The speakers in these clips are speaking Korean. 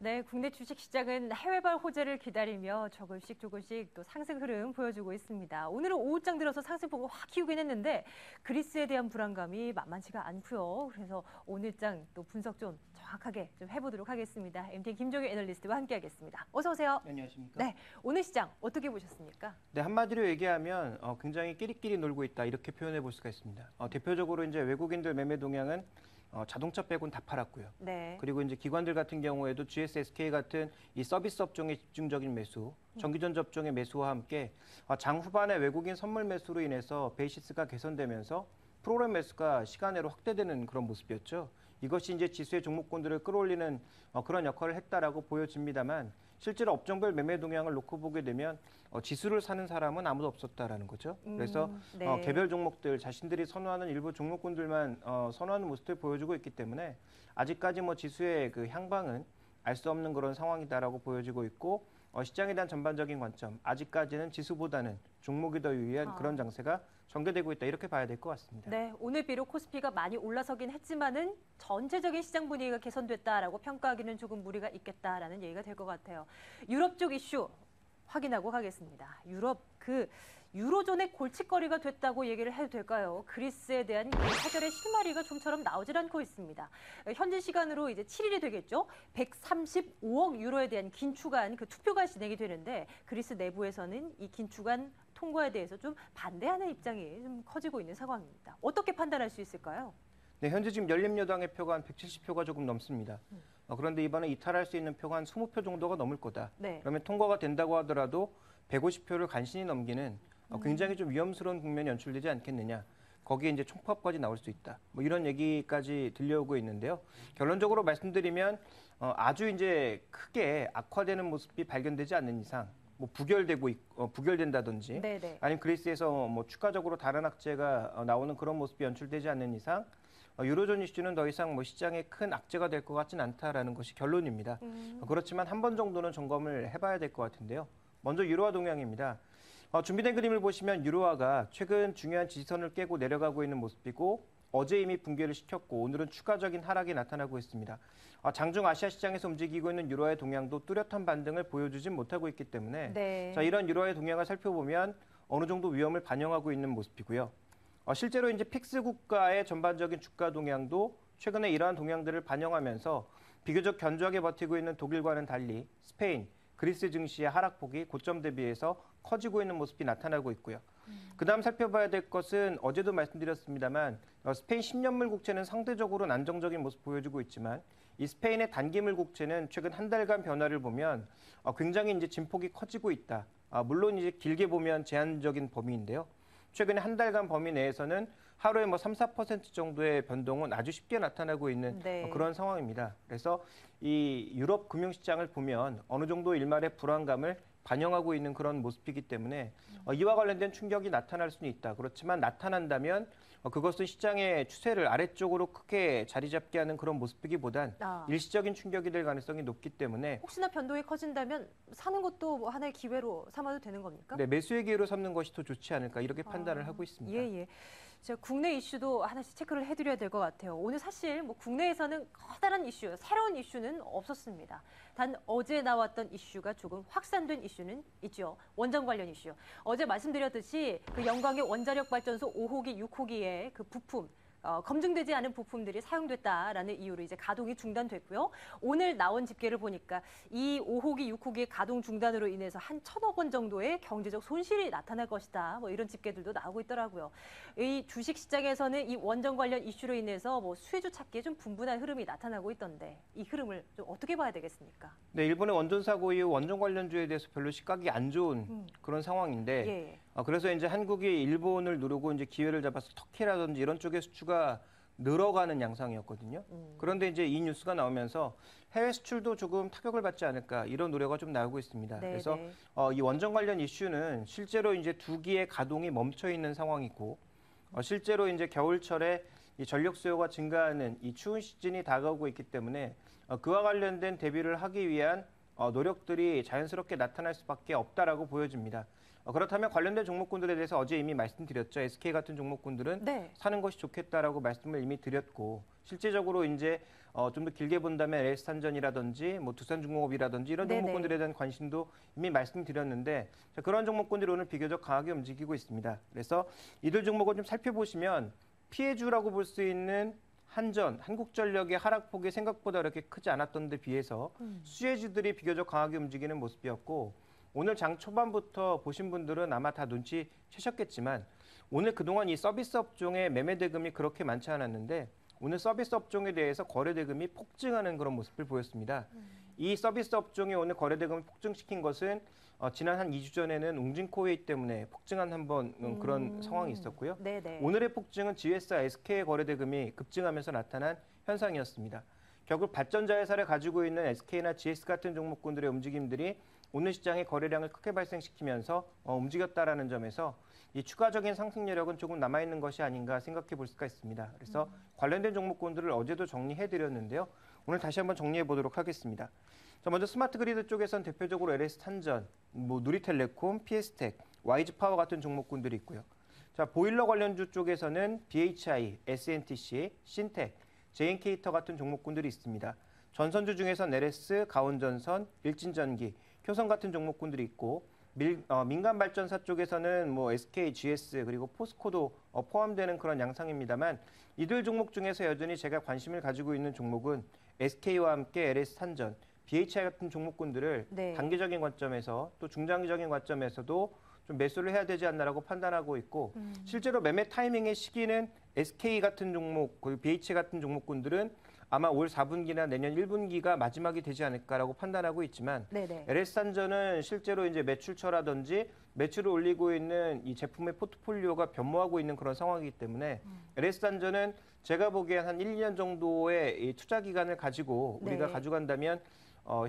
네, 국내 주식시장은 해외발 호재를 기다리며 조금씩 또 상승 흐름 보여주고 있습니다. 오늘은 오후장 들어서 상승폭을 확 키우긴 했는데 그리스에 대한 불안감이 만만치가 않고요. 그래서 오늘장 또 분석 좀 정확하게 좀 해보도록 하겠습니다. MTN 김종규 애널리스트와 함께하겠습니다. 어서 오세요. 안녕하십니까? 네, 오늘 시장 어떻게 보셨습니까? 네, 한마디로 얘기하면 굉장히 끼리끼리 놀고 있다 이렇게 표현해 볼 수가 있습니다. 대표적으로 이제 외국인들 매매 동향은 자동차 빼곤 다 팔았고요. 네. 그리고 이제 기관들 같은 경우에도 GS, SK 같은 이 서비스 업종의 집중적인 매수, 전기전자 업종의 매수와 함께 장 후반에 외국인 선물 매수로 인해서 베이시스가 개선되면서 프로그램 매수가 시간외로 확대되는 그런 모습이었죠. 이것이 이제 지수의 종목군들을 끌어올리는 그런 역할을 했다라고 보여집니다만 실제로 업종별 매매 동향을 놓고 보게 되면 지수를 사는 사람은 아무도 없었다라는 거죠. 그래서 네. 개별 종목들 자신들이 선호하는 일부 종목군들만 선호하는 모습을 보여주고 있기 때문에 아직까지 뭐 지수의 그 향방은 알 수 없는 그런 상황이다라고 보여지고 있고 시장에 대한 전반적인 관점 아직까지는 지수보다는 종목이 더 유리한 그런 장세가 전개되고 있다 이렇게 봐야 될 것 같습니다. 네, 오늘 비록 코스피가 많이 올라서긴 했지만은 전체적인 시장 분위기가 개선됐다라고 평가하기는 조금 무리가 있겠다라는 얘기가 될 것 같아요. 유럽 쪽 이슈 확인하고 가겠습니다. 유로존의 골칫거리가 됐다고 얘기를 해도 될까요? 그리스에 대한 해결의 실마리가 좀처럼 나오질 않고 있습니다. 현지 시간으로 이제 7일이 되겠죠. 135억 유로에 대한 긴축안 그 투표가 진행이 되는데 그리스 내부에서는 이 긴축안 통과에 대해서 좀 반대하는 입장이 좀 커지고 있는 상황입니다. 어떻게 판단할 수 있을까요? 네, 현재 지금 열린여당의 표가 한 170표가 조금 넘습니다. 그런데 이번에 이탈할 수 있는 표가 한 20표 정도가 넘을 거다. 네. 그러면 통과가 된다고 하더라도 150표를 간신히 넘기는 굉장히 좀 위험스러운 국면이 연출되지 않겠느냐. 거기에 이제 총파업까지 나올 수 있다. 뭐 이런 얘기까지 들려오고 있는데요. 결론적으로 말씀드리면 아주 이제 크게 악화되는 모습이 발견되지 않는 이상 뭐 부결된다든지 네네. 아니면 그리스에서 뭐 추가적으로 다른 악재가 나오는 그런 모습이 연출되지 않는 이상 유로존 이슈는 더 이상 뭐 시장에 큰 악재가 될 것 같지는 않다라는 것이 결론입니다. 그렇지만 한 번 정도는 점검을 해봐야 될 것 같은데요. 먼저 유로화 동향입니다. 준비된 그림을 보시면 유로화가 최근 중요한 지지선을 깨고 내려가고 있는 모습이고 어제 이미 붕괴를 시켰고 오늘은 추가적인 하락이 나타나고 있습니다. 장중 아시아 시장에서 움직이고 있는 유로화의 동향도 뚜렷한 반등을 보여주진 못하고 있기 때문에 네. 자, 이런 유로화의 동향을 살펴보면 어느 정도 위험을 반영하고 있는 모습이고요. 실제로 이제 픽스 국가의 전반적인 주가 동향도 최근에 이러한 동향들을 반영하면서 비교적 견조하게 버티고 있는 독일과는 달리 스페인, 그리스 증시의 하락폭이 고점 대비해서 커지고 있는 모습이 나타나고 있고요. 그다음 살펴봐야 될 것은 어제도 말씀드렸습니다만 스페인 10년물 국채는 상대적으로 안정적인 모습 보여주고 있지만 이 스페인의 단기물 국채는 최근 한 달간 변화를 보면 굉장히 이제 진폭이 커지고 있다. 물론 이제 길게 보면 제한적인 범위인데요. 최근에 한 달간 범위 내에서는 하루에 뭐 3, 4% 정도의 변동은 아주 쉽게 나타나고 있는 네. 그런 상황입니다. 그래서 이 유럽 금융시장을 보면 어느 정도 일말의 불안감을 반영하고 있는 그런 모습이기 때문에 이와 관련된 충격이 나타날 수는 있다. 그렇지만 나타난다면 그것은 시장의 추세를 아래쪽으로 크게 자리 잡게 하는 그런 모습이기보단 일시적인 충격이 될 가능성이 높기 때문에 혹시나 변동이 커진다면 사는 것도 뭐 하나의 기회로 삼아도 되는 겁니까? 네, 매수의 기회로 삼는 것이 더 좋지 않을까 이렇게 판단을 하고 있습니다. 예. 제가 국내 이슈도 하나씩 체크를 해드려야 될 것 같아요. 오늘 사실 뭐 국내에서는 커다란 이슈, 새로운 이슈는 없었습니다. 단 어제 나왔던 이슈가 조금 확산된 이슈는 있죠. 원전 관련 이슈. 어제 말씀드렸듯이 그 영광의 원자력 발전소 5호기, 6호기의 그 부품 검증되지 않은 부품들이 사용됐다라는 이유로 이제 가동이 중단됐고요. 오늘 나온 집계를 보니까 이 5호기, 6호기의 가동 중단으로 인해서 한 1,000억 원 정도의 경제적 손실이 나타날 것이다. 뭐 이런 집계들도 나오고 있더라고요. 이 주식 시장에서는 이 원전 관련 이슈로 인해서 뭐 수혜주 찾기에 좀 분분한 흐름이 나타나고 있던데 이 흐름을 좀 어떻게 봐야 되겠습니까? 네, 일본의 원전 사고 이후 원전 관련주에 대해서 별로 시각이 안 좋은 그런 상황인데 예. 그래서 이제 한국이 일본을 누르고 이제 기회를 잡아서 터키라든지 이런 쪽의 수주가 늘어가는 양상이었거든요. 그런데 이제 이 뉴스가 나오면서 해외 수출도 조금 타격을 받지 않을까 이런 우려가 좀 나오고 있습니다. 네, 그래서 네. 이 원전 관련 이슈는 실제로 이제 두 기의 가동이 멈춰 있는 상황이고 실제로 이제 겨울철에 이 전력 수요가 증가하는 이 추운 시즌이 다가오고 있기 때문에 그와 관련된 대비를 하기 위한 노력들이 자연스럽게 나타날 수밖에 없다라고 보여집니다. 그렇다면 관련된 종목군들에 대해서 어제 이미 말씀드렸죠. SK 같은 종목군들은 네. 사는 것이 좋겠다라고 말씀을 이미 드렸고 실제적으로 이제 좀 더 길게 본다면 LS탄전이라든지 뭐 두산중공업이라든지 이런 네네. 종목군들에 대한 관심도 이미 말씀드렸는데 자, 그런 종목군들이 오늘 비교적 강하게 움직이고 있습니다. 그래서 이들 종목을 좀 살펴보시면 피해주라고 볼 수 있는 한전, 한국전력의 하락폭이 생각보다 그렇게 크지 않았던 데 비해서 수혜주들이 비교적 강하게 움직이는 모습이었고 오늘 장 초반부터 보신 분들은 아마 다 눈치채셨겠지만 오늘 그동안 이 서비스 업종의 매매 대금이 그렇게 많지 않았는데 오늘 서비스 업종에 대해서 거래 대금이 폭증하는 그런 모습을 보였습니다. 이 서비스 업종이 오늘 거래 대금을 폭증시킨 것은 지난 한 2주 전에는 웅진코웨이 때문에 폭증한 한번 그런 상황이 있었고요. 네네. 오늘의 폭증은 GS와 SK의 거래 대금이 급증하면서 나타난 현상이었습니다. 결국 발전자 회사를 가지고 있는 SK나 GS 같은 종목군들의 움직임들이 오늘 시장에 거래량을 크게 발생시키면서 움직였다라는 점에서 이 추가적인 상승 여력은 조금 남아있는 것이 아닌가 생각해 볼 수가 있습니다. 그래서 관련된 종목군들을 어제도 정리해드렸는데요. 오늘 다시 한번 정리해 보도록 하겠습니다. 자, 먼저 스마트 그리드 쪽에선 대표적으로 LS탄전, 누리텔레콤, PS텍, YG파워 같은 종목군들이 있고요. 자, 보일러 관련주 쪽에서는 BHI, SNTC, 신텍, JN케이터 같은 종목군들이 있습니다. 전선주 중에선 LS, 가온전선, 일진전기, 효성 같은 종목군들이 있고 민간 발전사 쪽에서는 뭐 SK, GS 그리고 포스코도 포함되는 그런 양상입니다만 이들 종목 중에서 여전히 제가 관심을 가지고 있는 종목은 SK와 함께 LS탄전, BHI 같은 종목군들을 네. 단기적인 관점에서 또 중장기적인 관점에서도 좀 매수를 해야 되지 않나라고 판단하고 있고 실제로 매매 타이밍의 시기는 SK 같은 종목, 그리고 BHI 같은 종목군들은 아마 올 4분기나 내년 1분기가 마지막이 되지 않을까라고 판단하고 있지만 네네. LS탄전은 실제로 이제 매출처라든지 매출을 올리고 있는 이 제품의 포트폴리오가 변모하고 있는 그런 상황이기 때문에 LS탄전은 제가 보기엔 한 1, 2년 정도의 이 투자 기간을 가지고 우리가 네. 가져간다면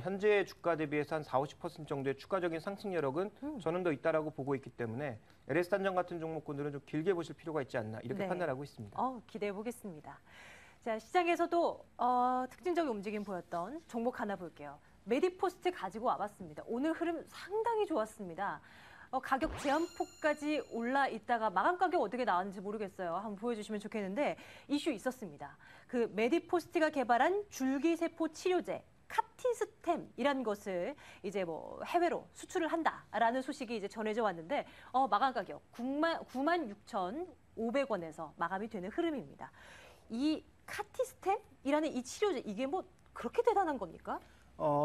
현재 주가 대비해서 한 40~50% 정도의 추가적인 상승 여력은 저는 더 있다라고 보고 있기 때문에 LS탄전 같은 종목군들은 좀 길게 보실 필요가 있지 않나 이렇게 네. 판단하고 있습니다. 기대해 보겠습니다. 자, 시장에서도 특징적인 움직임 보였던 종목 하나 볼게요. 메디포스트 가지고 와봤습니다. 오늘 흐름 상당히 좋았습니다. 가격 제한폭까지 올라 있다가 마감 가격 어떻게 나왔는지 모르겠어요. 한번 보여주시면 좋겠는데 이슈 있었습니다. 그 메디포스트가 개발한 줄기세포 치료제 카티스템이라는 것을 이제 뭐 해외로 수출을 한다라는 소식이 이제 전해져 왔는데 마감 가격 96,500원에서 마감이 되는 흐름입니다. 이 카티스템이라는 이 치료제 이게 뭐 그렇게 대단한 겁니까?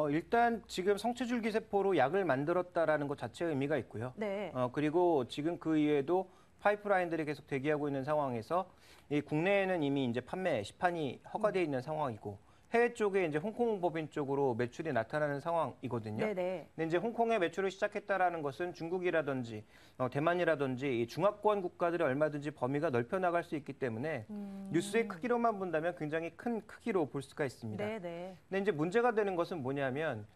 일단 지금 성체줄기세포로 약을 만들었다라는 것 자체의 의미가 있고요. 네. 그리고 지금 그 이외에도 파이프라인들이 계속 대기하고 있는 상황에서 이 국내에는 이미 이제 판매 시판이 허가되어 있는 상황이고 해외 쪽에 이제 홍콩 법인 쪽으로 매출이 나타나는 상황이거든요. 네네. 근데 이제 홍콩에 매출을 시작했다라는 것은 중국이라든지 대만이라든지 이 중화권 국가들이 얼마든지 범위가 넓혀 나갈 수 있기 때문에 뉴스의 크기로만 본다면 굉장히 큰 크기로 볼 수가 있습니다. 네네. 근데 이제 문제가 되는 것은 뭐냐면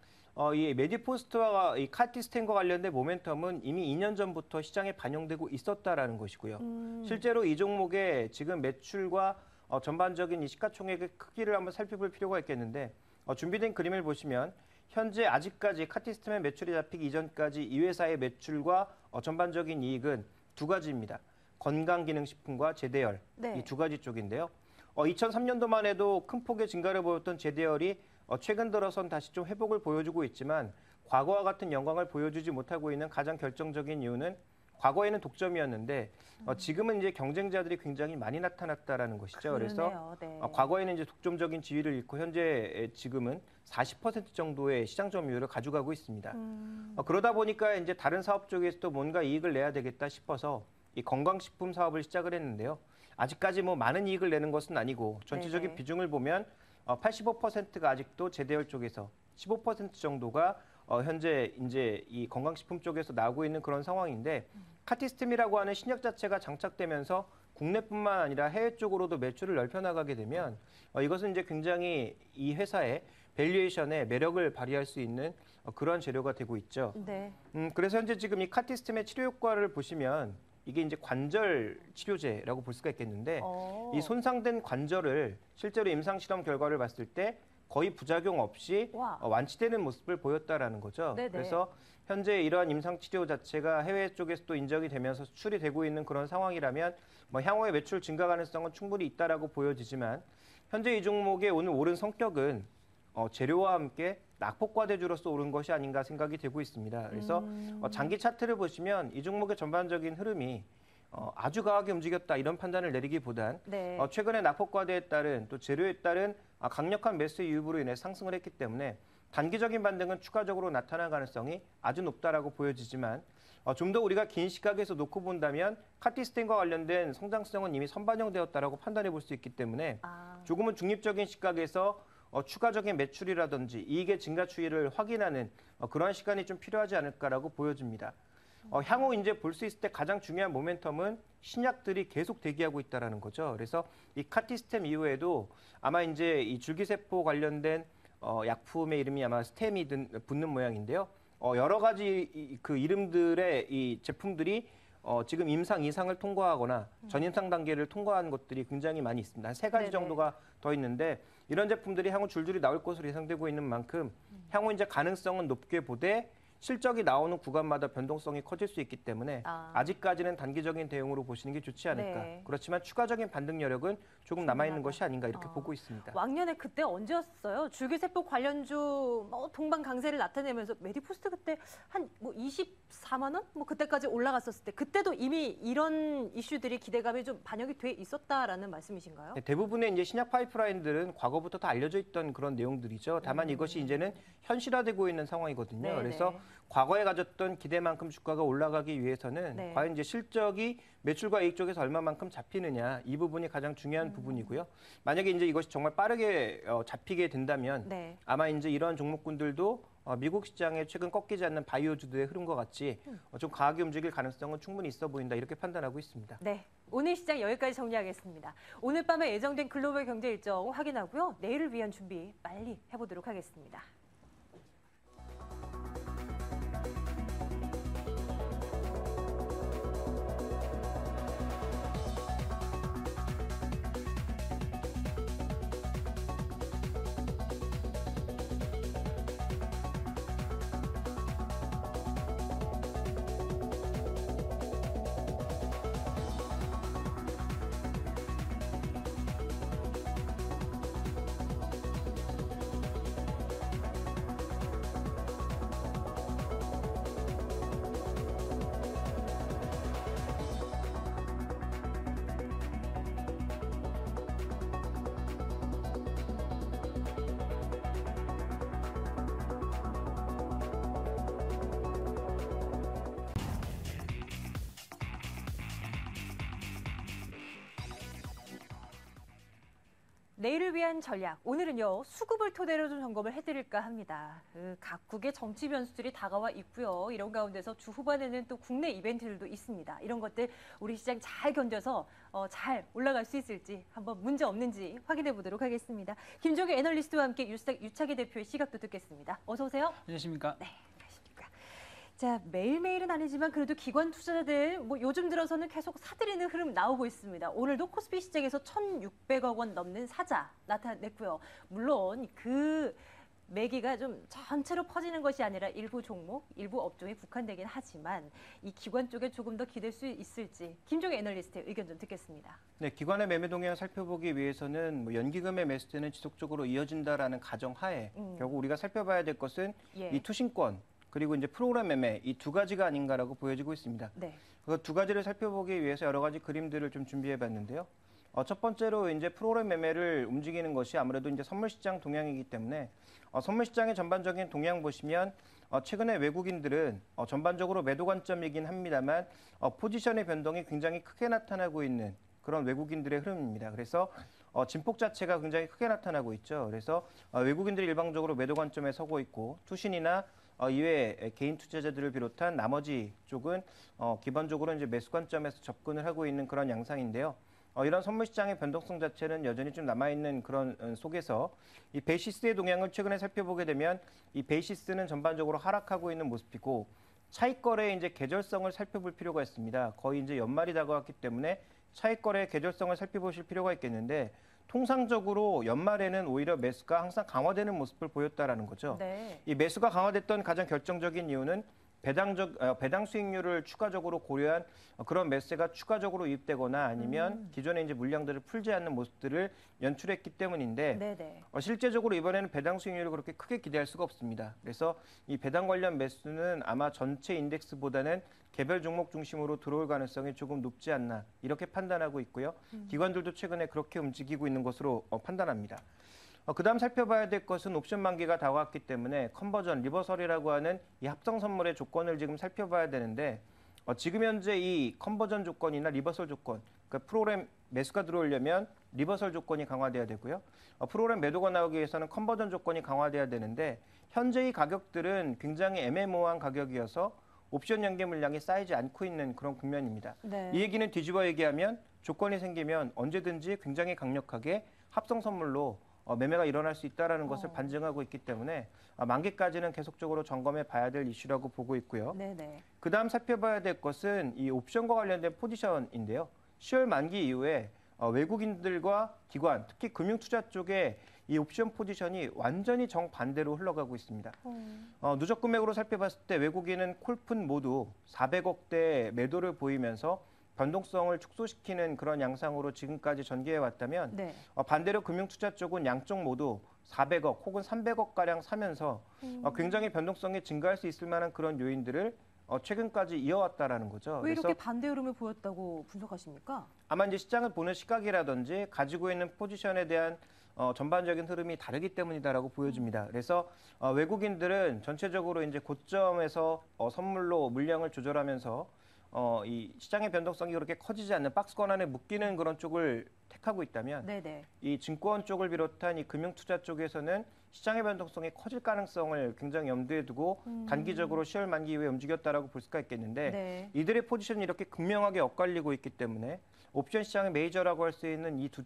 이 메디포스트와 이 카티스템과 관련된 모멘텀은 이미 2년 전부터 시장에 반영되고 있었다라는 것이고요. 실제로 이 종목의 지금 매출과 전반적인 이 시가총액의 크기를 한번 살펴볼 필요가 있겠는데 준비된 그림을 보시면 현재 아직까지 카티스템의 매출이 잡히기 이전까지 이 회사의 매출과 전반적인 이익은 두 가지입니다. 건강기능식품과 제대열 네. 이 두 가지 쪽인데요. 2003년도만 해도 큰 폭의 증가를 보였던 제대열이 최근 들어선 다시 좀 회복을 보여주고 있지만 과거와 같은 영광을 보여주지 못하고 있는 가장 결정적인 이유는 과거에는 독점이었는데 지금은 이제 경쟁자들이 굉장히 많이 나타났다라는 것이죠. 그래서 네. 과거에는 이제 독점적인 지위를 잃고 현재 지금은 40% 정도의 시장 점유율을 가져가고 있습니다. 그러다 보니까 이제 다른 사업 쪽에서도 뭔가 이익을 내야 되겠다 싶어서 이 건강식품 사업을 시작을 했는데요. 아직까지 뭐 많은 이익을 내는 것은 아니고 전체적인 네네. 비중을 보면 85%가 아직도 제대열 쪽에서 15% 정도가 현재 이제 이 건강식품 쪽에서 나오고 있는 그런 상황인데 카티스템이라고 하는 신약 자체가 장착되면서 국내뿐만 아니라 해외 쪽으로도 매출을 넓혀 나가게 되면 이것은 이제 굉장히 이 회사의 밸류에이션에 매력을 발휘할 수 있는 그러한 재료가 되고 있죠. 네. 그래서 현재 지금 이 카티스템의 치료 효과를 보시면 이게 이제 관절 치료제라고 볼 수가 있겠는데 이 손상된 관절을 실제로 임상 실험 결과를 봤을 때 거의 부작용 없이 와. 완치되는 모습을 보였다라는 거죠. 네네. 그래서 현재 이러한 임상 치료 자체가 해외 쪽에서도 인정이 되면서 수출이 되고 있는 그런 상황이라면 뭐 향후에 매출 증가 가능성은 충분히 있다라고 보여지지만 현재 이 종목의 오늘 오른 성격은 재료와 함께 낙폭과대주로서 오른 것이 아닌가 생각이 되고 있습니다. 그래서 장기 차트를 보시면 이 종목의 전반적인 흐름이 아주 강하게 움직였다 이런 판단을 내리기보단 네. 최근에 낙폭과대에 따른 또 재료에 따른 강력한 매수 유입으로 인해 상승을 했기 때문에 단기적인 반등은 추가적으로 나타날 가능성이 아주 높다라고 보여지지만 좀 더 우리가 긴 시각에서 놓고 본다면 카티스텐과 관련된 성장성은 이미 선반영되었다라고 판단해 볼 수 있기 때문에 조금은 중립적인 시각에서 추가적인 매출이라든지 이익의 증가 추이를 확인하는 그러한 시간이 좀 필요하지 않을까라고 보여집니다. 향후 이제 볼 수 있을 때 가장 중요한 모멘텀은 신약들이 계속 대기하고 있다라는 거죠. 그래서 이 카티스템 이후에도 아마 이제 이 줄기세포 관련된 약품의 이름이 아마 스템이 붙는 모양인데요. 여러 가지 그 이름들의 이 제품들이 지금 임상 이상을 통과하거나 전임상 단계를 통과한 것들이 굉장히 많이 있습니다. 한 3가지 네네. 정도가 더 있는데 이런 제품들이 향후 줄줄이 나올 것으로 예상되고 있는 만큼 향후 이제 가능성은 높게 보되 실적이 나오는 구간마다 변동성이 커질 수 있기 때문에 아직까지는 단기적인 대응으로 보시는 게 좋지 않을까. 네. 그렇지만 추가적인 반등 여력은 조금 남아있는 것이 아닌가 이렇게 보고 있습니다. 왕년에 그때 언제였어요? 줄기세포 관련주 동반 강세를 나타내면서 메디포스트 그때 한 뭐 24만 원? 뭐 그때까지 올라갔었을 때 그때도 이미 이런 이슈들이 기대감이 좀 반영이 돼 있었다라는 말씀이신가요? 네, 대부분의 이제 신약 파이프라인들은 과거부터 다 알려져 있던 그런 내용들이죠. 다만 이것이 이제는 현실화되고 있는 상황이거든요. 네네. 그래서 과거에 가졌던 기대만큼 주가가 올라가기 위해서는 네. 과연 이제 실적이 매출과 이익 쪽에서 얼마만큼 잡히느냐 이 부분이 가장 중요한 부분이고요. 만약에 이제 이것이 정말 빠르게 잡히게 된다면 네. 아마 이제 이러한 종목군들도 미국 시장에 최근 꺾이지 않는 바이오주들의 흐름과 같이 좀 강하게 움직일 가능성은 충분히 있어 보인다 이렇게 판단하고 있습니다. 네. 오늘 시장 여기까지 정리하겠습니다. 오늘 밤에 예정된 글로벌 경제 일정 확인하고요. 내일을 위한 준비 빨리 해보도록 하겠습니다. 내일을 위한 전략. 오늘은요, 수급을 토대로 좀 점검을 해드릴까 합니다. 각국의 정치 변수들이 다가와 있고요. 이런 가운데서 주 후반에는 또 국내 이벤트들도 있습니다. 이런 것들 우리 시장 잘 견뎌서 잘 올라갈 수 있을지 한번 문제 없는지 확인해 보도록 하겠습니다. 김종규 애널리스트와 함께 유차기 대표의 시각도 듣겠습니다. 어서 오세요. 안녕하십니까? 네. 자, 매일매일은 아니지만 그래도 기관 투자자들 요즘 들어서는 계속 사들이는 흐름 나오고 있습니다. 오늘도 코스피 시장에서 1,600억 원 넘는 사자 나타냈고요. 물론 그 매기가 좀 전체로 퍼지는 것이 아니라 일부 종목, 일부 업종에 국한되긴 하지만 이 기관 쪽에 조금 더 기댈 수 있을지 김종규 애널리스트의 의견 좀 듣겠습니다. 네, 기관의 매매 동향을 살펴보기 위해서는 연기금의 매수세는 지속적으로 이어진다라는 가정하에 결국 우리가 살펴봐야 될 것은 이 투신권 그리고 이제 프로그램 매매 이 두 가지가 아닌가라고 보여지고 있습니다. 네. 그 두 가지를 살펴보기 위해서 여러 가지 그림들을 좀 준비해봤는데요. 첫 번째로 이제 프로그램 매매를 움직이는 것이 아무래도 이제 선물 시장 동향이기 때문에 선물 시장의 전반적인 동향 보시면 최근에 외국인들은 전반적으로 매도 관점이긴 합니다만 포지션의 변동이 굉장히 크게 나타나고 있는 그런 외국인들의 흐름입니다. 그래서 진폭 자체가 굉장히 크게 나타나고 있죠. 그래서 외국인들이 일방적으로 매도 관점에 서고 있고 투신이나 이외에 개인 투자자들을 비롯한 나머지 쪽은 기본적으로 이제 매수 관점에서 접근을 하고 있는 그런 양상인데요. 이런 선물 시장의 변동성 자체는 여전히 좀 남아있는 그런 속에서 이 베이시스의 동향을 최근에 살펴보게 되면 이 베이시스는 전반적으로 하락하고 있는 모습이고 차익 거래의 이제 계절성을 살펴볼 필요가 있습니다. 거의 이제 연말이 다가왔기 때문에 차익 거래의 계절성을 살펴보실 필요가 있겠는데 통상적으로 연말에는 오히려 매수가 항상 강화되는 모습을 보였다라는 거죠. 네. 이 매수가 강화됐던 가장 결정적인 이유는 배당 수익률을 추가적으로 고려한 그런 매수세가 추가적으로 유입되거나 아니면 기존에 이제 물량들을 풀지 않는 모습들을 연출했기 때문인데 네네. 실제적으로 이번에는 배당 수익률을 그렇게 크게 기대할 수가 없습니다. 그래서 이 배당 관련 매수는 아마 전체 인덱스보다는 개별 종목 중심으로 들어올 가능성이 조금 높지 않나 이렇게 판단하고 있고요. 기관들도 최근에 그렇게 움직이고 있는 것으로 판단합니다. 그다음 살펴봐야 될 것은 옵션 만기가 다가왔기 때문에 컨버전, 리버설이라고 하는 이 합성 선물의 조건을 지금 살펴봐야 되는데 지금 현재 이 컨버전 조건이나 리버설 조건, 그러니까 프로그램 매수가 들어오려면 리버설 조건이 강화돼야 되고요. 프로그램 매도가 나오기 위해서는 컨버전 조건이 강화돼야 되는데 현재의 가격들은 굉장히 애매모호한 가격이어서 옵션 연계 물량이 쌓이지 않고 있는 그런 국면입니다. 네. 이 얘기는 뒤집어 얘기하면 조건이 생기면 언제든지 굉장히 강력하게 합성 선물로 매매가 일어날 수 있다는 것을 반증하고 있기 때문에 만기까지는 계속적으로 점검해 봐야 될 이슈라고 보고 있고요. 네네. 그다음 살펴봐야 될 것은 이 옵션과 관련된 포지션인데요. 10월 만기 이후에 외국인들과 기관, 특히 금융투자 쪽에 이 옵션 포지션이 완전히 정반대로 흘러가고 있습니다. 누적 금액으로 살펴봤을 때 외국인은 콜푼 모두 400억대 매도를 보이면서 변동성을 축소시키는 그런 양상으로 지금까지 전개해 왔다면 네. 반대로 금융투자 쪽은 양쪽 모두 400억 혹은 300억 가량 사면서 굉장히 변동성이 증가할 수 있을 만한 그런 요인들을 최근까지 이어왔다라는 거죠. 왜 이렇게 그래서 반대 흐름을 보였다고 분석하십니까? 아마 이제 시장을 보는 시각이라든지 가지고 있는 포지션에 대한 전반적인 흐름이 다르기 때문이다라고 보여집니다. 그래서 외국인들은 전체적으로 이제 고점에서 선물로 물량을 조절하면서 이 시장의 변동성이 그렇게 커지지 않는 박스권 안에 묶이는 그런 쪽을 택하고 있다면 네네. 이 증권 쪽을 비롯한 이 금융투자 쪽에서는 시장의 변동성이 커질 가능성을 굉장히 염두에 두고 단기적으로 10월 만기 이후에 움직였다라고 볼 수가 있겠는데 네. 이들의 포지션이 이렇게 극명하게 엇갈리고 있기 때문에 옵션 시장의 메이저라고 할 수 있는 이 두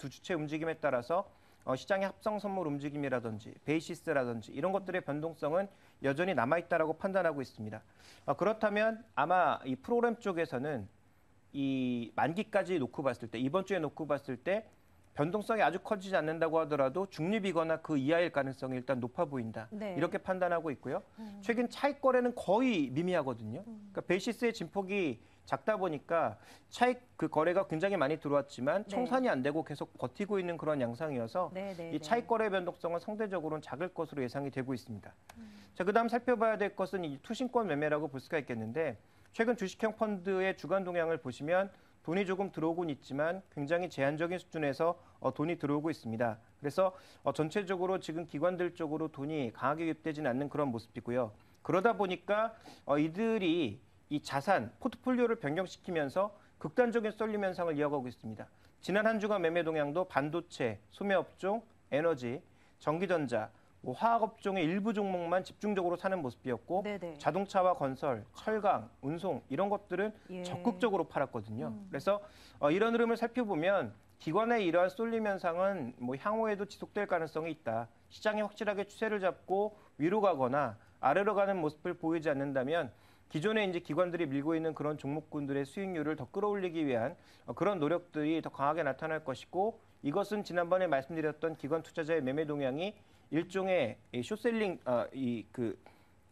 주체 움직임에 따라서 시장의 합성 선물 움직임이라든지 베이시스라든지 이런 것들의 변동성은 여전히 남아있다라고 판단하고 있습니다. 그렇다면 아마 이 프로그램 쪽에서는 이 만기까지 놓고 봤을 때 이번 주에 놓고 봤을 때 변동성이 아주 커지지 않는다고 하더라도 중립이거나 그 이하일 가능성이 일단 높아 보인다. 네. 이렇게 판단하고 있고요. 최근 차익 거래는 거의 미미하거든요. 그러니까 베이시스의 진폭이 작다 보니까 차익 그 거래가 굉장히 많이 들어왔지만 네. 청산이 안 되고 계속 버티고 있는 그런 양상이어서 네네. 이 차익 거래 변동성은 상대적으로는 작을 것으로 예상이 되고 있습니다. 자, 그다음 살펴봐야 될 것은 이 투신권 매매라고 볼 수가 있겠는데 최근 주식형 펀드의 주간 동향을 보시면 돈이 조금 들어오곤 있지만 굉장히 제한적인 수준에서 돈이 들어오고 있습니다. 그래서 전체적으로 지금 기관들 쪽으로 돈이 강하게 유입되지는 않는 그런 모습이고요. 그러다 보니까 이들이 이 자산, 포트폴리오를 변경시키면서 극단적인 쏠림 현상을 이어가고 있습니다. 지난 한 주간 매매 동향도 반도체, 소매업종, 에너지, 전기전자, 화학업종의 일부 종목만 집중적으로 사는 모습이었고 네네. 자동차와 건설, 철강, 운송 이런 것들은 예. 적극적으로 팔았거든요. 그래서 이런 흐름을 살펴보면 기관의 이러한 쏠림 현상은 향후에도 지속될 가능성이 있다. 시장이 확실하게 추세를 잡고 위로 가거나 아래로 가는 모습을 보이지 않는다면 기존에 이제 기관들이 밀고 있는 그런 종목군들의 수익률을 더 끌어올리기 위한 그런 노력들이 더 강하게 나타날 것이고 이것은 지난번에 말씀드렸던 기관 투자자의 매매 동향이 일종의 숏셀링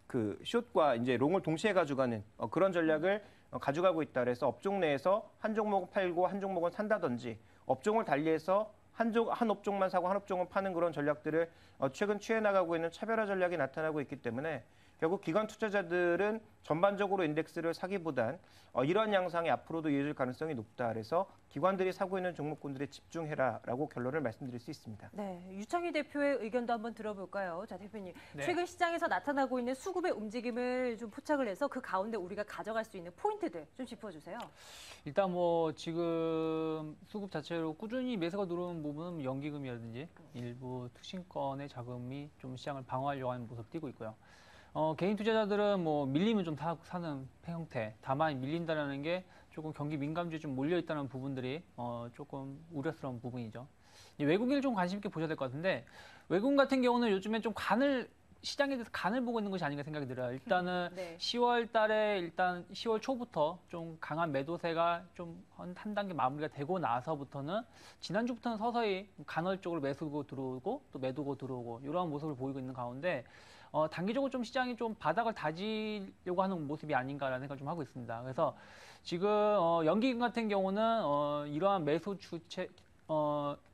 그 숏과 이제 롱을 동시에 가져가는 그런 전략을 가져가고 있다. 그래서 업종 내에서 한 종목은 팔고 한 종목은 산다든지 업종을 달리해서 한 업종만 사고 한 업종은 파는 그런 전략들을 최근 취해 나가고 있는 차별화 전략이 나타나고 있기 때문에 결국 기관 투자자들은 전반적으로 인덱스를 사기보단 이러한 양상이 앞으로도 이어질 가능성이 높다. 그래서 기관들이 사고 있는 종목군들에 집중해라라고 결론을 말씀드릴 수 있습니다. 네, 유창희 대표의 의견도 한번 들어볼까요? 자, 대표님. 네. 최근 시장에서 나타나고 있는 수급의 움직임을 좀 포착을 해서 그 가운데 우리가 가져갈 수 있는 포인트들 좀 짚어주세요. 일단 뭐 지금 수급 자체로 꾸준히 매수가 들어오는 부분은 연기금이라든지 일부 투신권의 자금이 좀 시장을 방어하려고 하는 모습 띄고 있고요. 개인 투자자들은 뭐 밀리면 좀 사는 형태. 다만 밀린다라는 게 조금 경기 민감주에 좀 몰려 있다는 부분들이 조금 우려스러운 부분이죠. 외국인을 좀 관심 있게 보셔야 될 것 같은데 외국인 같은 경우는 요즘에 좀 간을 시장에 대해서 간을 보고 있는 것이 아닌가 생각이 들어요. 일단은 네. 10월 달에 일단 10월 초부터 좀 강한 매도세가 좀 한 단계 마무리가 되고 나서부터는 지난주부터는 서서히 간헐적으로 매수고 들어오고 또 매도고 들어오고 이러한 모습을 보이고 있는 가운데 단기적으로 좀 시장이 좀 바닥을 다지려고 하는 모습이 아닌가라는 생각을 좀 하고 있습니다. 그래서 지금 연기금 같은 경우는 이러한 매수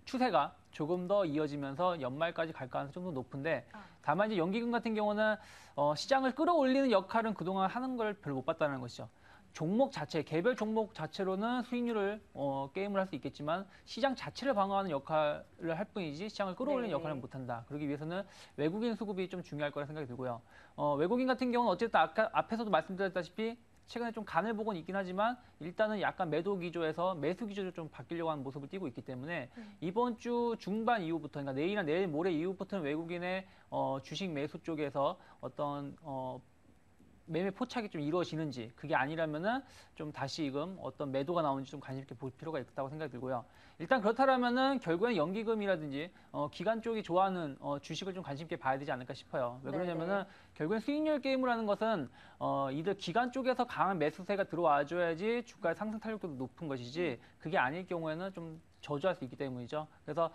추세가 조금 더 이어지면서 연말까지 갈 가능성이 좀 더 높은데 다만 이제 연기금 같은 경우는 시장을 끌어올리는 역할은 그동안 하는 걸 별로 못 봤다는 것이죠. 종목 자체, 개별 종목 자체로는 수익률을 게임을 할 수 있겠지만 시장 자체를 방어하는 역할을 할 뿐이지 시장을 끌어올리는 네. 역할은 못한다. 그러기 위해서는 외국인 수급이 좀 중요할 거라 생각이 들고요. 외국인 같은 경우는 어쨌든 아까 앞에서도 말씀드렸다시피 최근에 좀 간을 보고는 있긴 하지만 일단은 약간 매도 기조에서 매수 기조로 좀 바뀌려고 하는 모습을 띠고 있기 때문에 이번 주 중반 이후부터, 그러니까 내일이나 내일 모레 이후부터는 외국인의 주식 매수 쪽에서 어떤 매매 포착이 좀 이루어지는지, 그게 아니라면은 좀 다시금 어떤 매도가 나오는지 좀 관심 있게 볼 필요가 있다고 생각이 들고요. 일단 그렇다면은 결국엔 연기금이라든지 기관 쪽이 좋아하는 주식을 좀 관심 있게 봐야 되지 않을까 싶어요. 왜 그러냐면은 결국엔 수익률 게임을 하는 것은 이들 기관 쪽에서 강한 매수세가 들어와줘야지 주가의 상승 탄력도도 높은 것이지, 그게 아닐 경우에는 좀 저조할 수 있기 때문이죠. 그래서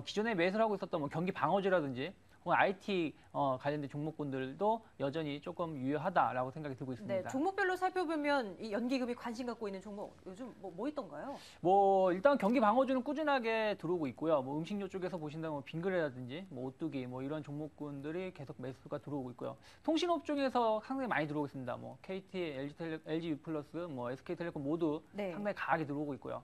기존에 매수를 하고 있었던 뭐 경기 방어주라든지 혹은 IT 관련된 종목군들도 여전히 조금 유효하다라고 생각이 들고 있습니다. 네, 종목별로 살펴보면 이 연기금이 관심 갖고 있는 종목 요즘 뭐 있던가요? 뭐 일단 경기 방어주는 꾸준하게 들어오고 있고요. 뭐 음식료 쪽에서 보신다면 뭐 빙그레라든지 뭐 오뚜기 뭐 이런 종목군들이 계속 매수가 들어오고 있고요. 통신업 중에서 상당히 많이 들어오고 있습니다. 뭐 KT, LG U+, 뭐 SK텔레콤 모두 네. 상당히 강하게 들어오고 있고요.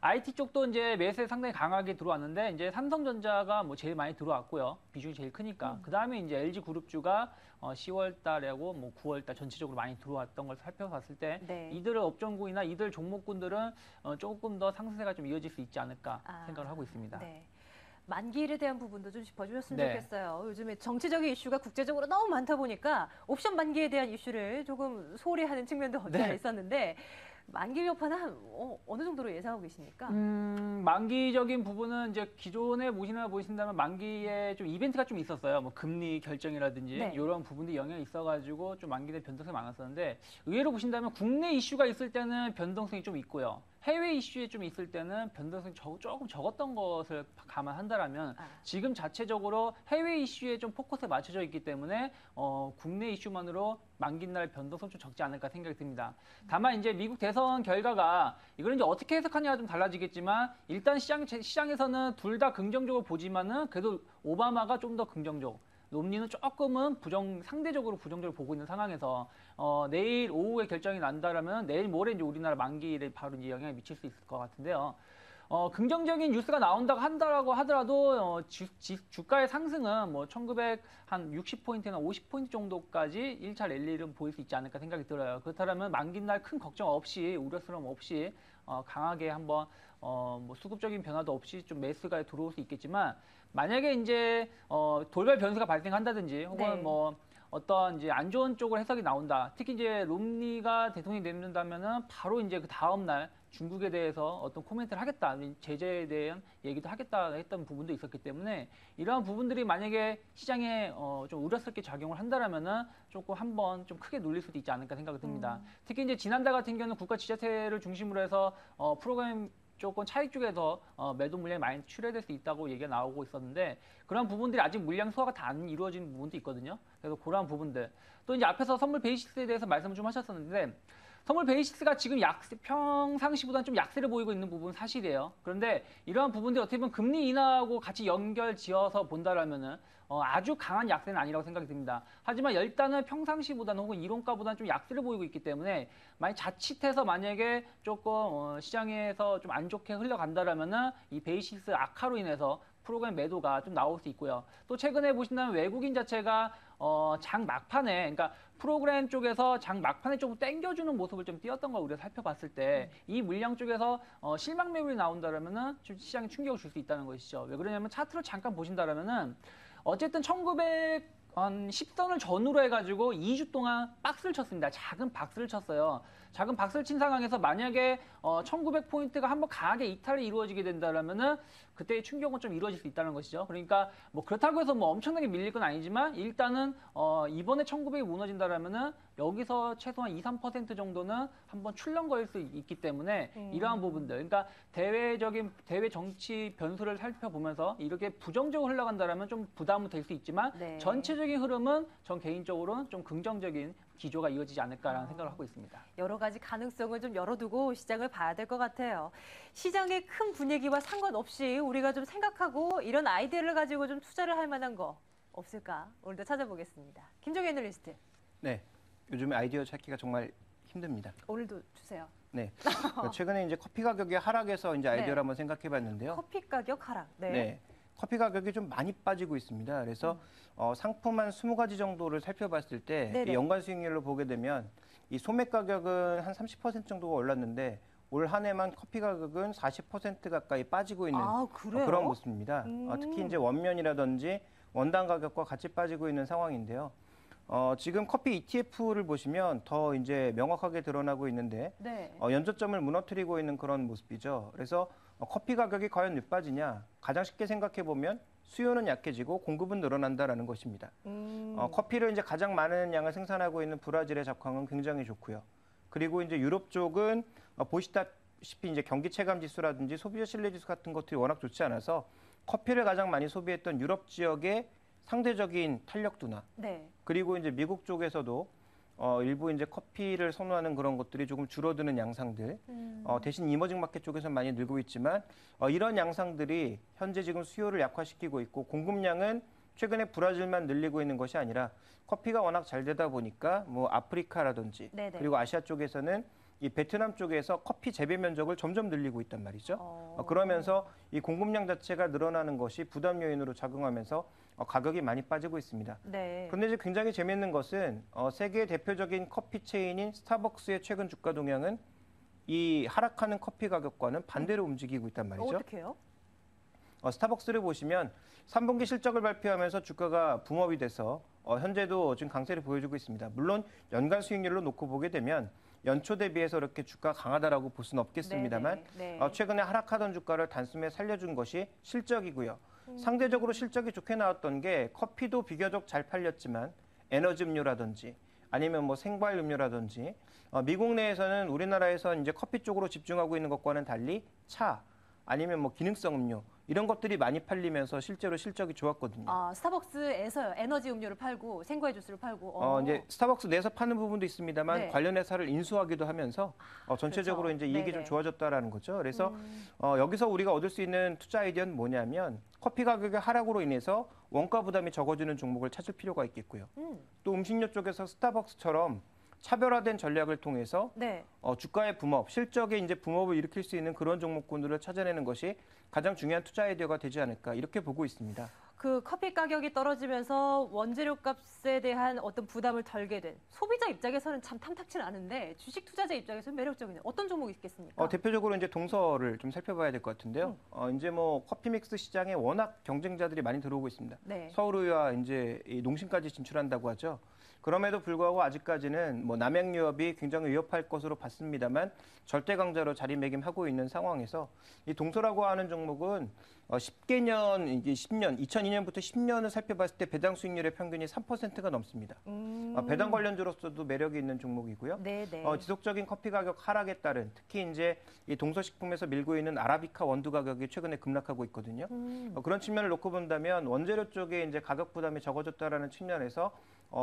IT 쪽도 이제 매수에 상당히 강하게 들어왔는데 이제 삼성전자가 뭐 제일 많이 들어왔고요. 비중이 제일 크니까. 그다음에 이제 LG 그룹주가 10월 달하고 뭐 9월 달 전체적으로 많이 들어왔던 걸 살펴봤을 때 네. 이들 업종군이나 이들 종목군들은 조금 더 상승세가 좀 이어질 수 있지 않을까 생각을 하고 있습니다. 네. 만기일에 대한 부분도 좀 짚어주셨으면 네. 좋겠어요. 요즘에 정치적인 이슈가 국제적으로 너무 많다 보니까 옵션 만기에 대한 이슈를 조금 소홀히 하는 측면도 없지 않아 네. 있었는데 만기 여파는 어느 정도로 예상하고 계십니까? 만기적인 부분은 이제 기존에 보신다면 만기에 좀 이벤트가 좀 있었어요. 뭐 금리 결정이라든지 네. 이런 부분들이 영향이 있어가지고 좀 만기에 변동성이 많았었는데 의외로 보신다면 국내 이슈가 있을 때는 변동성이 좀 있고요. 해외 이슈에 좀 있을 때는 변동성이 조금 적었던 것을 감안한다라면 지금 자체적으로 해외 이슈에 좀 포커스가 맞춰져 있기 때문에 국내 이슈만으로 만기날 변동성 좀 적지 않을까 생각이 듭니다. 다만 이제 미국 대선 결과가 이걸 이제 어떻게 해석하냐가 좀 달라지겠지만 일단 시장에서는 둘 다 긍정적으로 보지만은 그래도 오바마가 좀 더 긍정적. 롬니는 조금은 상대적으로 부정적으로 보고 있는 상황에서 내일 오후에 결정이 난다라면 내일 모레 이제 우리나라 만기일에 바로 이제 영향을 미칠 수 있을 것 같은데요. 긍정적인 뉴스가 나온다고 하더라도 주가의 상승은 뭐 1960포인트나 50포인트 정도까지 1차 랠리를 보일 수 있지 않을까 생각이 들어요. 그렇다면 만기날 큰 걱정 없이, 우려스러움 없이 강하게 한번 뭐 수급적인 변화도 없이 좀 매수가 들어올 수 있겠지만 만약에 이제 돌발 변수가 발생한다든지 혹은 네. 뭐 어떤 이제 안 좋은 쪽으로 해석이 나온다. 특히 이제 롬니가 대통령이 되는다면은 바로 이제 그 다음 날 중국에 대해서 어떤 코멘트를 하겠다, 제재에 대한 얘기도 하겠다 했던 부분도 있었기 때문에 이러한 부분들이 만약에 시장에 좀 우려스럽게 작용을 한다라면은 조금 한번 좀 크게 눌릴 수도 있지 않을까 생각이 듭니다. 특히 이제 지난달 같은 경우는 국가 지자체를 중심으로 해서 프로그램 조금 차익 쪽에서 매도 물량이 많이 출회될 수 있다고 얘기가 나오고 있었는데 그런 부분들이 아직 물량 소화가 다 안 이루어진 부분도 있거든요. 그래서 그러한 부분들. 또 이제 앞에서 선물 베이시스에 대해서 말씀을 좀 하셨었는데 선물 베이시스가 지금 평상시보다는 좀 약세를 보이고 있는 부분은 사실이에요. 그런데 이러한 부분들이 어떻게 보면 금리 인하하고 같이 연결 지어서 본다라면은 아주 강한 약세는 아니라고 생각이 듭니다. 하지만 일단은 평상시보다는 혹은 이론가보다는 좀 약세를 보이고 있기 때문에 만약 자칫해서 만약에 조금 시장에서 좀 안 좋게 흘러간다라면은 이 베이시스 악화로 인해서 프로그램 매도가 좀 나올 수 있고요. 또 최근에 보신다면 외국인 자체가 장 막판에, 그러니까 프로그램 쪽에서 장 막판에 조금 땡겨주는 모습을 좀 띄었던 걸 우리가 살펴봤을 때 이 물량 쪽에서 실망 매물이 나온다라면은 좀 시장에 충격을 줄 수 있다는 것이죠. 왜 그러냐면 차트로 잠깐 보신다라면은 어쨌든 한 10선을 전후로 해가지고 2주 동안 박스를 쳤습니다. 작은 박스를 쳤어요. 작은 박스를 친 상황에서 만약에 1900포인트가 한번 강하게 이탈이 이루어지게 된다면은 그때의 충격은 좀 이루어질 수 있다는 것이죠. 그러니까 뭐 그렇다고 해서 뭐 엄청나게 밀릴 건 아니지만 일단은 이번에 1900이 무너진다라면은 여기서 최소한 2~3% 정도는 한번 출렁거릴 수 있기 때문에 이러한 부분들, 그러니까 대외 정치 변수를 살펴보면서 이렇게 부정적으로 흘러간다라면 좀 부담은 될 수 있지만 네. 전체적인 흐름은 전 개인적으로는 좀 긍정적인 기조가 이어지지 않을까라는 생각을 하고 있습니다. 여러 가지 가능성을 좀 열어두고 시장을 봐야 될 것 같아요. 시장의 큰 분위기와 상관없이 우리가 좀 생각하고 이런 아이디어를 가지고 좀 투자를 할 만한 거 없을까? 오늘도 찾아보겠습니다. 김종현 애널리스트. 네, 요즘에 아이디어 찾기가 정말 힘듭니다. 오늘도 주세요. 네, 최근에 이제 커피 가격이 하락해서 이제 아이디어를 네. 한번 생각해봤는데요. 커피 가격 하락. 네. 네, 커피 가격이 좀 많이 빠지고 있습니다. 그래서 상품 한 20가지 정도를 살펴봤을 때 네네. 이 연간 수익률로 보게 되면 이 소매 가격은 한 30% 정도가 올랐는데 올 한 해만 커피 가격은 40% 가까이 빠지고 있는 아, 그래요? 그런 모습입니다. 특히 이제 원면이라든지 원당 가격과 같이 빠지고 있는 상황인데요. 지금 커피 ETF를 보시면 더 이제 명확하게 드러나고 있는데 네. 연저점을 무너뜨리고 있는 그런 모습이죠. 그래서 커피 가격이 과연 왜 빠지냐? 가장 쉽게 생각해 보면 수요는 약해지고 공급은 늘어난다라는 것입니다. 커피를 이제 가장 많은 양을 생산하고 있는 브라질의 작황은 굉장히 좋고요. 그리고 이제 유럽 쪽은 보시다시피 이제 경기 체감 지수라든지 소비자 신뢰 지수 같은 것들이 워낙 좋지 않아서 커피를 가장 많이 소비했던 유럽 지역의 상대적인 탄력도나 네. 그리고 이제 미국 쪽에서도 일부 이제 커피를 선호하는 그런 것들이 조금 줄어드는 양상들. 대신 이머징 마켓 쪽에서는 많이 늘고 있지만 이런 양상들이 현재 지금 수요를 약화시키고 있고 공급량은 최근에 브라질만 늘리고 있는 것이 아니라 커피가 워낙 잘 되다 보니까 뭐 아프리카라든지 네네. 그리고 아시아 쪽에서는 이 베트남 쪽에서 커피 재배 면적을 점점 늘리고 있단 말이죠. 그러면서 이 공급량 자체가 늘어나는 것이 부담 요인으로 작용하면서 가격이 많이 빠지고 있습니다. 네. 그런데 이제 굉장히 재미있는 것은 세계 대표적인 커피 체인인 스타벅스의 최근 주가 동향은 이 하락하는 커피 가격과는 반대로 움직이고 있단 말이죠. 어떻게 해요? 스타벅스를 보시면 3분기 실적을 발표하면서 주가가 붐업이 돼서 현재도 지금 강세를 보여주고 있습니다. 물론 연간 수익률로 놓고 보게 되면 연초 대비해서 이렇게 주가가 강하다라고 볼 수는 없겠습니다만 네네. 네. 최근에 하락하던 주가를 단숨에 살려준 것이 실적이고요. 상대적으로 실적이 좋게 나왔던 게 커피도 비교적 잘 팔렸지만 에너지 음료라든지 아니면 뭐 생과일 음료라든지 미국 내에서는 우리나라에서 이제 커피 쪽으로 집중하고 있는 것과는 달리 차 아니면 뭐 기능성 음료 이런 것들이 많이 팔리면서 실제로 실적이 좋았거든요. 아, 스타벅스에서요. 에너지 음료를 팔고 생과일 주스를 팔고. 이제 스타벅스 내에서 파는 부분도 있습니다만 네. 관련 회사를 인수하기도 하면서 전체적으로 그렇죠. 이제 이익이 네네. 좀 좋아졌다라는 거죠. 그래서 여기서 우리가 얻을 수 있는 투자 아이디어는 뭐냐면 커피 가격의 하락으로 인해서 원가 부담이 적어지는 종목을 찾을 필요가 있겠고요. 또 음식료 쪽에서 스타벅스처럼 차별화된 전략을 통해서 네. 주가의 붐업, 실적에 이제 붐업을 일으킬 수 있는 그런 종목군들을 찾아내는 것이 가장 중요한 투자 아이디어가 되지 않을까 이렇게 보고 있습니다. 그 커피 가격이 떨어지면서 원재료 값에 대한 어떤 부담을 덜게 된 소비자 입장에서는 참 탐탁치는 않은데 주식 투자자 입장에서는 매력적이네요. 어떤 종목이 있겠습니까? 대표적으로 이제 동서를 좀 살펴봐야 될 것 같은데요. 이제 뭐 커피 믹스 시장에 워낙 경쟁자들이 많이 들어오고 있습니다. 네. 서울의와 이제 이 농심까지 진출한다고 하죠. 그럼에도 불구하고 아직까지는 뭐 남양유업이 굉장히 위협할 것으로 봤습니다만 절대 강자로 자리매김하고 있는 상황에서 이 동서라고 하는 종목은 10개년, 이게 10년, 2002년부터 10년을 살펴봤을 때 배당 수익률의 평균이 3%가 넘습니다. 배당 관련주로서도 매력이 있는 종목이고요. 네네. 지속적인 커피 가격 하락에 따른 특히 이제 이 동서식품에서 밀고 있는 아라비카 원두 가격이 최근에 급락하고 있거든요. 그런 측면을 놓고 본다면 원재료 쪽에 이제 가격 부담이 적어졌다라는 측면에서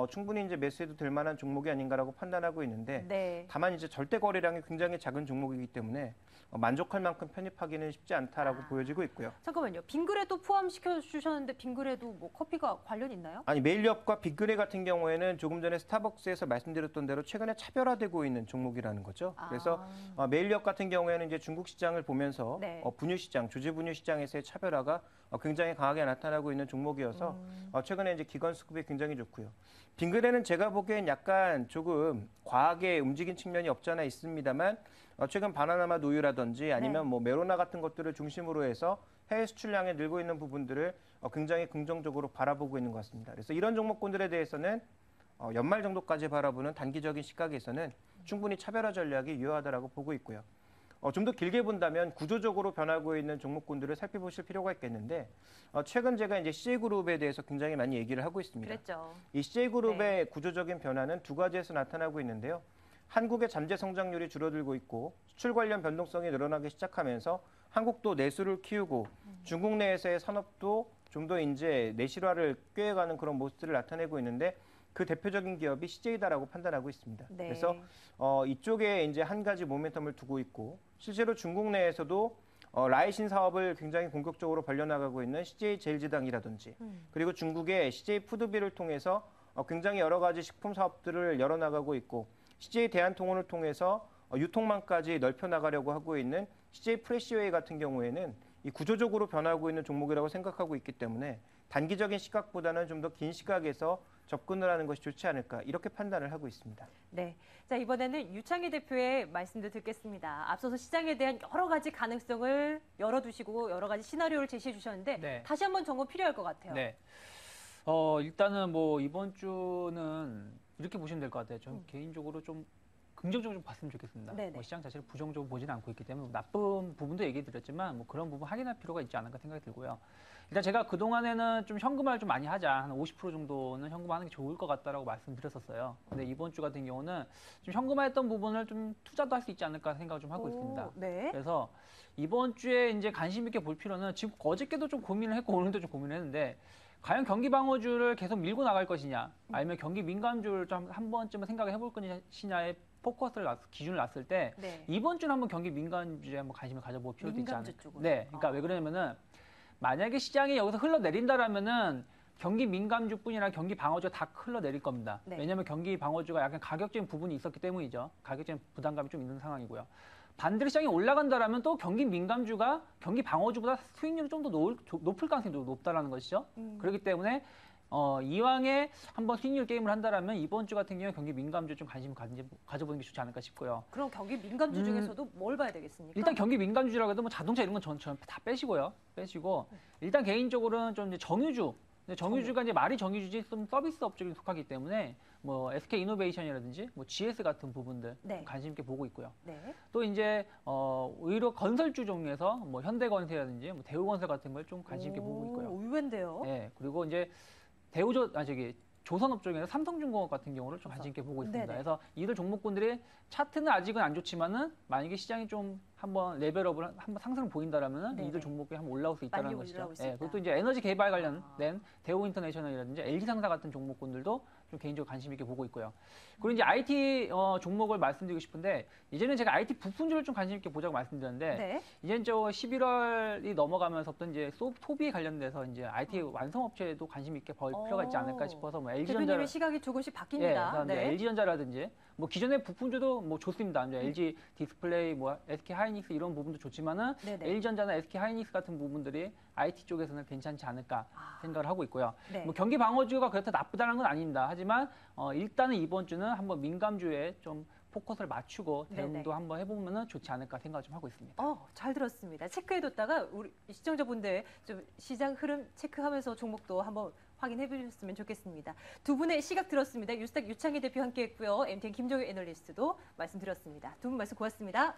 충분히 이제 매수해도 될 만한 종목이 아닌가라고 판단하고 있는데 네. 다만 이제 절대 거래량이 굉장히 작은 종목이기 때문에 만족할 만큼 편입하기는 쉽지 않다라고 보여지고 있고요. 잠깐만요. 빙그레도 포함시켜 주셨는데 빙그레도 뭐 커피가 관련 있나요? 아니 메일리업과 빅그레 같은 경우에는 조금 전에 스타벅스에서 말씀드렸던 대로 최근에 차별화되고 있는 종목이라는 거죠. 그래서 메일리업 같은 경우에는 이제 중국 시장을 보면서 네. 분유 시장, 조제 분유 시장에서의 차별화가 굉장히 강하게 나타나고 있는 종목이어서 최근에 이제 기관 수급이 굉장히 좋고요. 빙그레는 제가 보기엔 약간 조금 과하게 움직인 측면이 없지 않아 있습니다만 최근 바나나맛 우유라든지 아니면 뭐 메로나 같은 것들을 중심으로 해서 해외 수출량이 늘고 있는 부분들을 굉장히 긍정적으로 바라보고 있는 것 같습니다. 그래서 이런 종목군들에 대해서는 연말 정도까지 바라보는 단기적인 시각에서는 충분히 차별화 전략이 유효하다라고 보고 있고요. 좀 더 길게 본다면 구조적으로 변하고 있는 종목군들을 살펴보실 필요가 있겠는데 최근 제가 이제 CJ그룹에 대해서 굉장히 많이 얘기를 하고 있습니다. 그랬죠. 이 CJ그룹의 구조적인 변화는 두 가지에서 나타나고 있는데요. 한국의 잠재 성장률이 줄어들고 있고 수출 관련 변동성이 늘어나기 시작하면서 한국도 내수를 키우고 중국 내에서의 산업도 좀 더 이제 내실화를 꾀해가는 그런 모습들을 나타내고 있는데 그 대표적인 기업이 CJ다라고 판단하고 있습니다. 네. 그래서 이쪽에 이제 한 가지 모멘텀을 두고 있고 실제로 중국 내에서도 라이신 사업을 굉장히 공격적으로 벌려나가고 있는 CJ 제일제당이라든지 그리고 중국의 CJ 푸드비를 통해서 굉장히 여러 가지 식품 사업들을 열어나가고 있고 CJ 대한통운을 통해서 유통망까지 넓혀나가려고 하고 있는 CJ 프레시웨이 같은 경우에는 이 구조적으로 변하고 있는 종목이라고 생각하고 있기 때문에 단기적인 시각보다는 좀 더 긴 시각에서 접근을 하는 것이 좋지 않을까 이렇게 판단을 하고 있습니다. 네. 자, 이번에는 유창희 대표의 말씀도 듣겠습니다. 앞서서 시장에 대한 여러 가지 가능성을 열어두시고 여러 가지 시나리오를 제시해 주셨는데 네. 다시 한번 점검 필요할 것 같아요. 네. 일단은 뭐 이번 주는 이렇게 보시면 될 것 같아요. 저는 개인적으로 좀 긍정적으로 좀 봤으면 좋겠습니다. 네네. 뭐 시장 자체를 부정적으로 보지는 않고 있기 때문에 나쁜 부분도 얘기 드렸지만 뭐 그런 부분 확인할 필요가 있지 않을까 생각이 들고요. 일단 제가 그동안에는 좀 현금화를 좀 많이 하자. 한 50% 정도는 현금화하는 게 좋을 것 같다라고 말씀드렸었어요. 근데 이번 주 같은 경우는 좀 현금화했던 부분을 좀 투자도 할 수 있지 않을까 생각을 좀 하고 있습니다. 네. 그래서 이번 주에 이제 관심 있게 볼 필요는 지금 어저께도 좀 고민을 했고 오늘도 좀 고민을 했는데 과연 경기 방어주를 계속 밀고 나갈 것이냐 아니면 경기 민감주를 좀 한 번쯤은 생각을 해볼 것이냐에 기준을 놨을 때 네. 이번 주는 한번 경기 민감주에 한번 관심을 가져볼 필요도 있지 민감주 않을까. 쪽으로. 네, 그러니까 왜 그러냐면은 만약에 시장이 여기서 흘러내린다라면은 경기 민감주뿐이나 경기 방어주가 다 흘러내릴 겁니다. 네. 왜냐하면 경기 방어주가 약간 가격적인 부분이 있었기 때문이죠. 가격적인 부담감이 좀 있는 상황이고요. 반대로 시장이 올라간다라면 또 경기 민감주가 경기 방어주보다 수익률이 좀 더 높을 가능성이 좀 높다라는 것이죠. 그렇기 때문에 이왕에 한번 수익률 게임을 한다라면 이번 주 같은 경우에 경기 민감주 좀 관심 가져보는 게 좋지 않을까 싶고요. 그럼 경기 민감주 중에서도 뭘 봐야 되겠습니까? 일단 경기 민감주라고 해도 뭐 자동차 이런 건 전 다 빼시고요. 빼시고 일단 개인적으로는 좀 이제 정유주. 근데 정유주가 이제 말이 정유주지 좀 서비스 업종에 속하기 때문에 뭐 SK 이노베이션이라든지 뭐 GS 같은 부분들 네. 관심 있게 보고 있고요. 네. 또 이제 오히려 건설주 중에서 뭐 현대건설이라든지 뭐 대우건설 같은 걸 좀 관심 있게 보고 있고요. 의외인데요. 네, 그리고 이제 조선업종에서 삼성중공업 같은 경우를 좀 관심 있게 보고 있습니다. 네네. 그래서 이들 종목군들이 차트는 아직은 안 좋지만은 만약에 시장이 좀 한번 레벨업을 한번 상승을 보인다라면은 네네. 이들 종목이 한번 올라올 수 있다는 빨리 것이죠. 올라올 수 예, 있다. 그리고 또 이제 에너지 개발 관련된 대우인터내셔널이라든지 LG상사 같은 종목군들도 좀 개인적으로 관심 있게 보고 있고요. 그리고 이제 IT 종목을 말씀드리고 싶은데 이제는 제가 IT 부품주를 좀 관심 있게 보자고 말씀드렸는데 네. 이제는 저 11월이 넘어가면서부터 이제 소비에 관련돼서 이제 IT 완성업체에도 관심 있게 볼 필요가 있지 않을까 싶어서 뭐 LG전자 대표님의 시각이 조금씩 예, 바뀝니다. 그다음에 네. LG전자라든지 뭐 기존의 부품주도 뭐 좋습니다. 이제 LG 디스플레이, 뭐 SK 하이닉스 이런 부분도 좋지만은 네네. LG전자나 SK 하이닉스 같은 부분들이 IT 쪽에서는 괜찮지 않을까 생각을 하고 있고요. 네. 뭐 경기 방어주가 그렇다 나쁘다는 건 아닙니다. 하지만 일단은 이번 주는 한번 민감주에 좀 포커스를 맞추고 대응도 네네. 한번 해보면은 좋지 않을까 생각을 좀 하고 있습니다. 잘 들었습니다. 체크해뒀다가 우리 시청자분들 좀 시장 흐름 체크하면서 종목도 한번 확인해 보셨으면 좋겠습니다. 두 분의 시각 들었습니다. 뉴스탁 유창희 대표 함께했고요. MTN 김종효 애널리스트도 말씀드렸습니다. 두 분 말씀 고맙습니다.